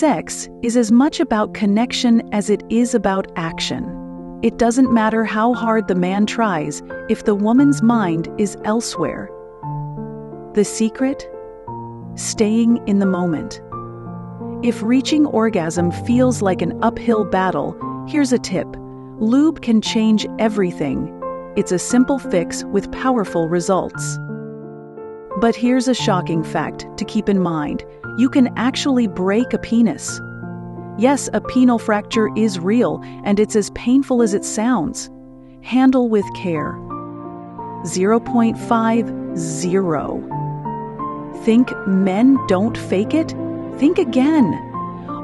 Sex is as much about connection as it is about action. It doesn't matter how hard the man tries if the woman's mind is elsewhere. The secret? Staying in the moment. If reaching orgasm feels like an uphill battle, here's a tip. Lube can change everything. It's a simple fix with powerful results. But here's a shocking fact to keep in mind. You can actually break a penis. Yes, a penile fracture is real, and it's as painful as it sounds. Handle with care. 0.50. Think men don't fake it? Think again.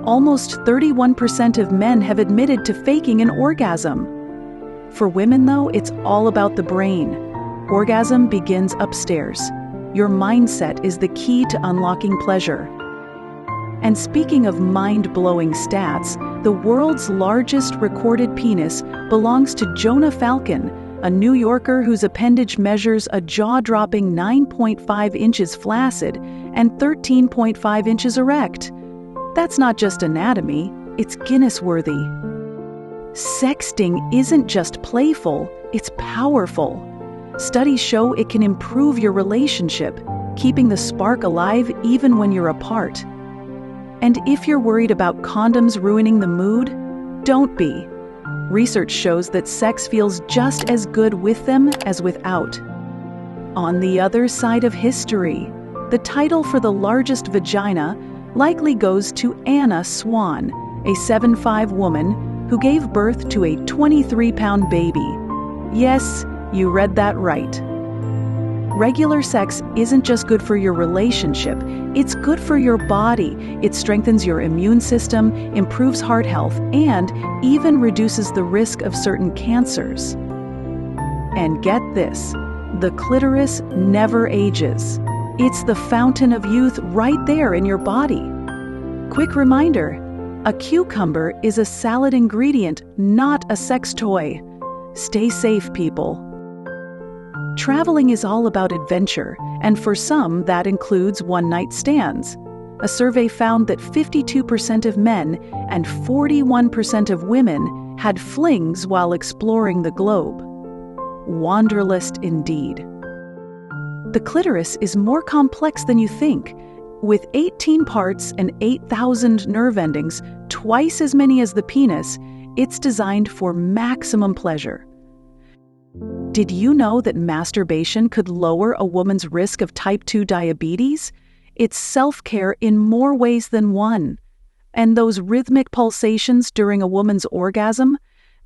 Almost 31% of men have admitted to faking an orgasm. For women, though, it's all about the brain. Orgasm begins upstairs. Your mindset is the key to unlocking pleasure. And speaking of mind-blowing stats, the world's largest recorded penis belongs to Jonah Falcon, a New Yorker whose appendage measures a jaw-dropping 9.5 inches flaccid and 13.5 inches erect. That's not just anatomy, it's Guinness-worthy. Sexting isn't just playful, it's powerful. Studies show it can improve your relationship, keeping the spark alive even when you're apart. And if you're worried about condoms ruining the mood, don't be. Research shows that sex feels just as good with them as without. On the other side of history, the title for the largest vagina likely goes to Anna Swan, a 7'5" woman who gave birth to a 23-pound baby. Yes, you read that right. Regular sex isn't just good for your relationship, it's good for your body. It strengthens your immune system, improves heart health, and even reduces the risk of certain cancers. And get this, the clitoris never ages. It's the fountain of youth right there in your body. Quick reminder, a cucumber is a salad ingredient, not a sex toy. Stay safe, people. Traveling is all about adventure, and for some, that includes one-night stands. A survey found that 52% of men and 41% of women had flings while exploring the globe. Wanderlust indeed. The clitoris is more complex than you think. With 18 parts and 8,000 nerve endings, twice as many as the penis, it's designed for maximum pleasure. Did you know that masturbation could lower a woman's risk of type 2 diabetes? It's self-care in more ways than one. And those rhythmic pulsations during a woman's orgasm?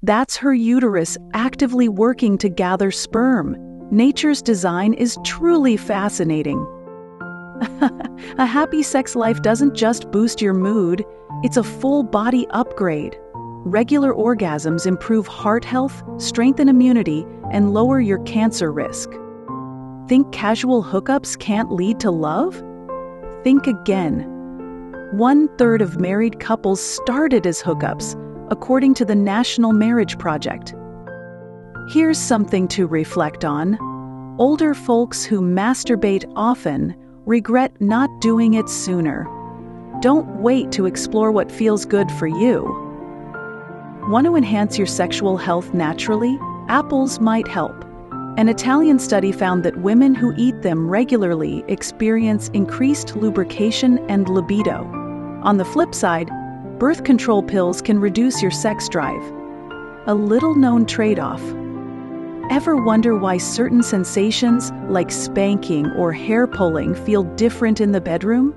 That's her uterus actively working to gather sperm. Nature's design is truly fascinating. A happy sex life doesn't just boost your mood, it's a full-body upgrade. Regular orgasms improve heart health, strengthen immunity, and lower your cancer risk. Think casual hookups can't lead to love? Think again. 1/3 of married couples started as hookups, according to the National Marriage Project. Here's something to reflect on. Older folks who masturbate often regret not doing it sooner. Don't wait to explore what feels good for you. Want to enhance your sexual health naturally? Apples might help. An Italian study found that women who eat them regularly experience increased lubrication and libido. On the flip side, birth control pills can reduce your sex drive. A little-known trade-off. Ever wonder why certain sensations, like spanking or hair pulling, feel different in the bedroom?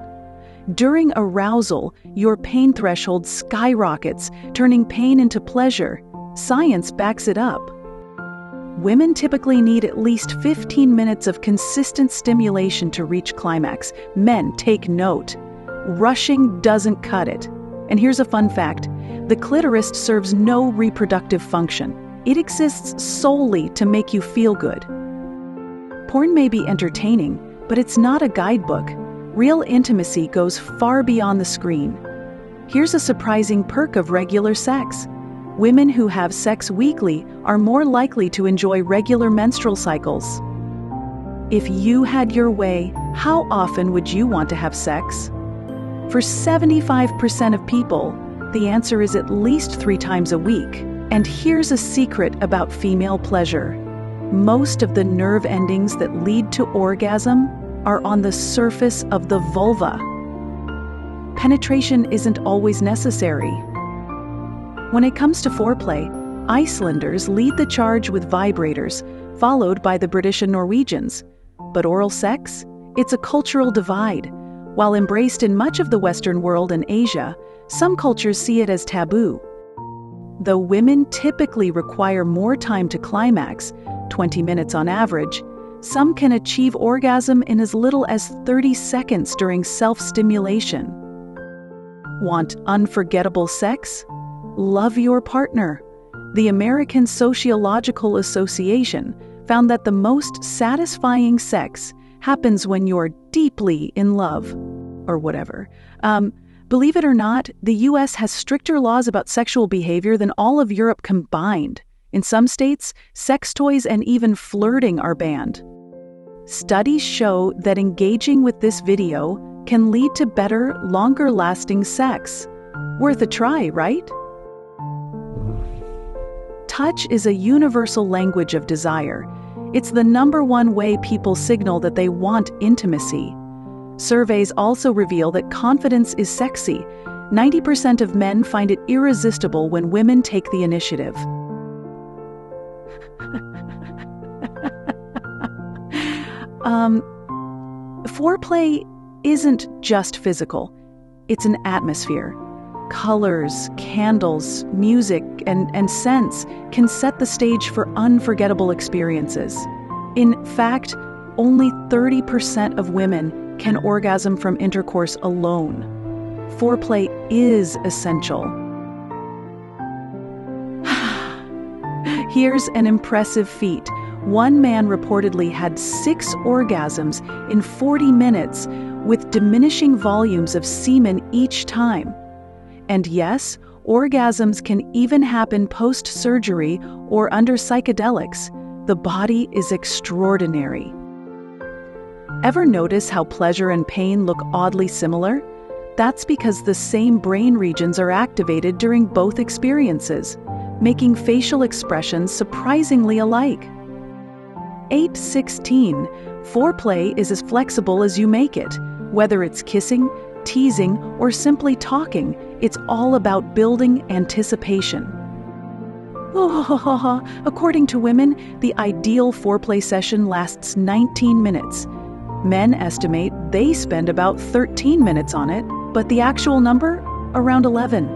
During arousal, your pain threshold skyrockets, turning pain into pleasure. Science backs it up. Women typically need at least 15 minutes of consistent stimulation to reach climax. Men, take note. Rushing doesn't cut it. And here's a fun fact. The clitoris serves no reproductive function. It exists solely to make you feel good. Porn may be entertaining, but it's not a guidebook. Real intimacy goes far beyond the screen. Here's a surprising perk of regular sex. Women who have sex weekly are more likely to enjoy regular menstrual cycles. If you had your way, how often would you want to have sex? For 75% of people, the answer is at least 3 times a week. And here's a secret about female pleasure. Most of the nerve endings that lead to orgasm are on the surface of the vulva. Penetration isn't always necessary. When it comes to foreplay, Icelanders lead the charge with vibrators, followed by the British and Norwegians. But oral sex? It's a cultural divide. While embraced in much of the Western world and Asia, some cultures see it as taboo. Though women typically require more time to climax, 20 minutes on average, some can achieve orgasm in as little as 30 seconds during self-stimulation. Want unforgettable sex? Love your partner. The American Sociological Association found that the most satisfying sex happens when you're deeply in love, or whatever. Believe it or not, the US has stricter laws about sexual behavior than all of Europe combined. In some states, sex toys and even flirting are banned. Studies show that engaging with this video can lead to better, longer-lasting sex. Worth a try, right? Touch is a universal language of desire. It's the #1 way people signal that they want intimacy. Surveys also reveal that confidence is sexy. 90% of men find it irresistible when women take the initiative. Foreplay isn't just physical. It's an atmosphere. Colors, candles, music, and scents can set the stage for unforgettable experiences. In fact, only 30% of women can orgasm from intercourse alone. Foreplay is essential. Here's an impressive feat. One man reportedly had 6 orgasms in 40 minutes with diminishing volumes of semen each time. And yes, orgasms can even happen post-surgery or under psychedelics. The body is extraordinary. Ever notice how pleasure and pain look oddly similar? That's because the same brain regions are activated during both experiences, making facial expressions surprisingly alike. 8:16. Foreplay is as flexible as you make it. Whether it's kissing, teasing, or simply talking, it's all about building anticipation. According to women, the ideal foreplay session lasts 19 minutes. Men estimate they spend about 13 minutes on it, but the actual number? Around 11.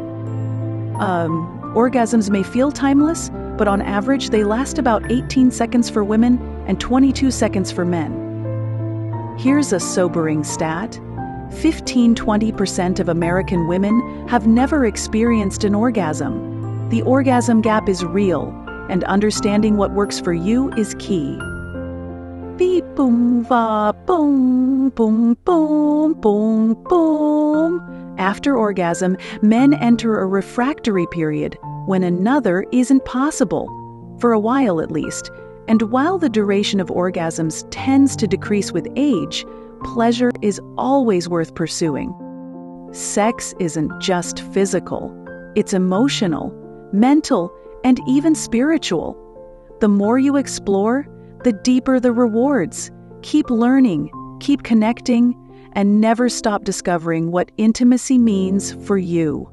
Orgasms may feel timeless, but on average they last about 18 seconds for women and 22 seconds for men. Here's a sobering stat. 15–20% of American women have never experienced an orgasm. The orgasm gap is real, and understanding what works for you is key. Beep boom va boom boom boom boom boom. After orgasm, men enter a refractory period when another isn't possible, for a while at least. And while the duration of orgasms tends to decrease with age, pleasure is always worth pursuing. Sex isn't just physical. It's emotional, mental, and even spiritual. The more you explore, the deeper the rewards. Keep learning, keep connecting, and never stop discovering what intimacy means for you.